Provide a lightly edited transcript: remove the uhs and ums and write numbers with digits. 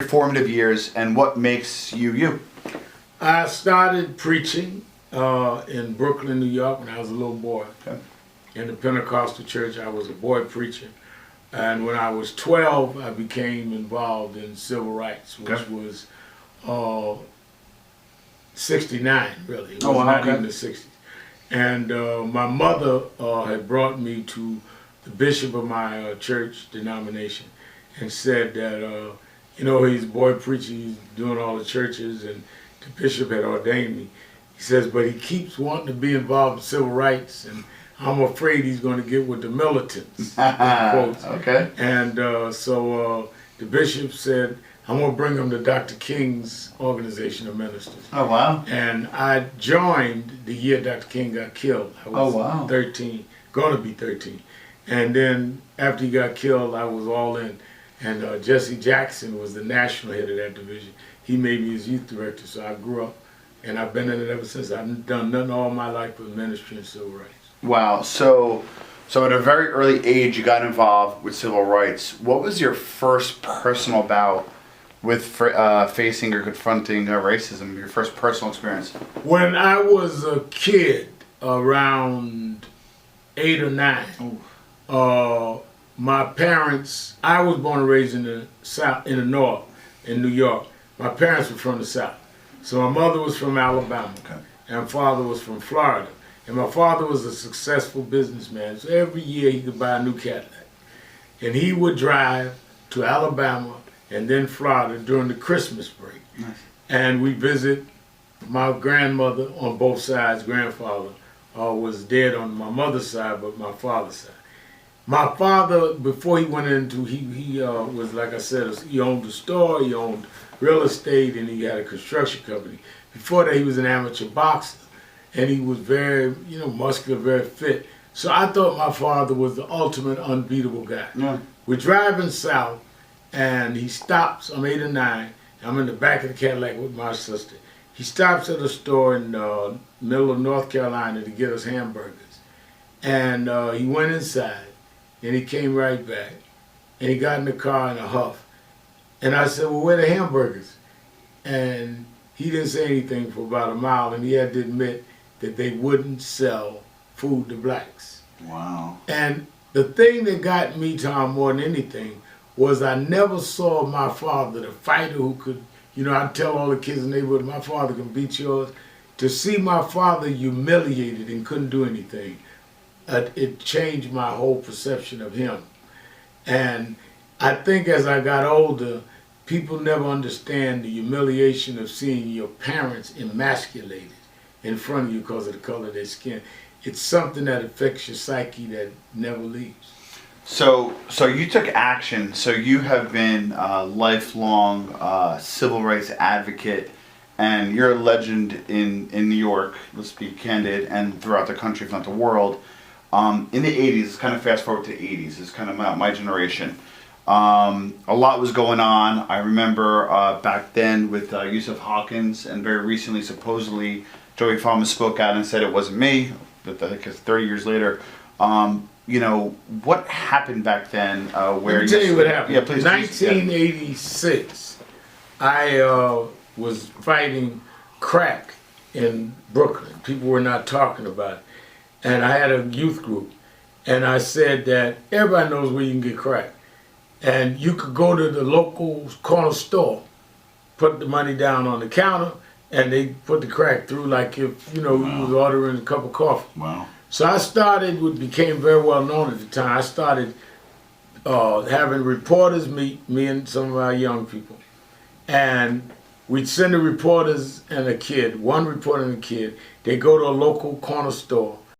formative years, and what makes you you? I started preaching in Brooklyn, New York when I was a little boy. Okay. In the Pentecostal church, I was a boy preacher. And when I was 12, I became involved in civil rights, which was 69, really. It was not even the 60s. And my mother had brought me to the bishop of my church denomination and said that, you know, he's a boy preacher, he's doing all the churches, and the bishop had ordained me. He says, but he keeps wanting to be involved in civil rights, and I'm afraid he's going to get with the militants. Okay. And so the bishop said, I'm going to bring him to Dr. King's organization of ministers. Oh, wow. And I joined the year Dr. King got killed. I was 13, going to be 13. And then after he got killed, I was all in. And Jesse Jackson was the national head of that division. He made me his youth director, so I grew up, and I've been in it ever since. I've done nothing all my life with ministry and civil rights. Wow. So at a very early age, you got involved with civil rights. What was your first personal bout with facing or confronting racism, your first personal experience? When I was a kid, around 8 or 9, my parents, I was born and raised in the South, in the North, in New York. My parents were from the South. So my mother was from Alabama, and my father was from Florida. And my father was a successful businessman, so every year he could buy a new Cadillac. And he would drive to Alabama and then Florida during the Christmas break. Nice. And we visit my grandmother on both sides. Grandfather was dead on my mother's side, but my father's side. My father, before he went into, he was, like I said, he owned a store, he owned real estate, and he had a construction company. Before that, he was an amateur boxer, and he was very, you know, muscular, very fit. So I thought my father was the ultimate unbeatable guy. Yeah. We're driving south, and he stops. I'm 8 or 9. I'm in the back of the Cadillac with my sister. He stops at a store in the middle of North Carolina to get us hamburgers. And he went inside, and he came right back. And he got in the car in a huff. And I said, well, where are the hamburgers? And he didn't say anything for about a mile, and he had to admit that they wouldn't sell food to blacks. Wow. And the thing that got me, Tom, more than anything, was I never saw my father, the fighter who could, you know, I'd tell all the kids in the neighborhood, my father can beat yours. To see my father humiliated and couldn't do anything, it changed my whole perception of him. And I think as I got older, people never understand the humiliation of seeing your parents emasculated in front of you because of the color of their skin. It's something that affects your psyche that never leaves. So you took action. So you have been a lifelong civil rights advocate, and you're a legend in New York, let's be candid, and throughout the country, if not the world. In the 80s, it's kind of fast forward to the 80s, it's kind of my generation. A lot was going on. I remember back then with Yusuf Hawkins, and very recently, supposedly, Joey Farmer spoke out and said it wasn't me, because 30 years later. You know, what happened back then where... Let me tell you what happened. Yeah, please. 1986, I was fighting crack in Brooklyn. People were not talking about it. And I had a youth group. And I said that everybody knows where you can get crack. And you could go to the local corner store, put the money down on the counter, and they put the crack through like if, you know, you was ordering a cup of coffee. Wow. So I started, what became very well known at the time, I started having reporters meet me and some of our young people. And we'd send the reporters and a kid, one reporter and a kid, they go to a local corner store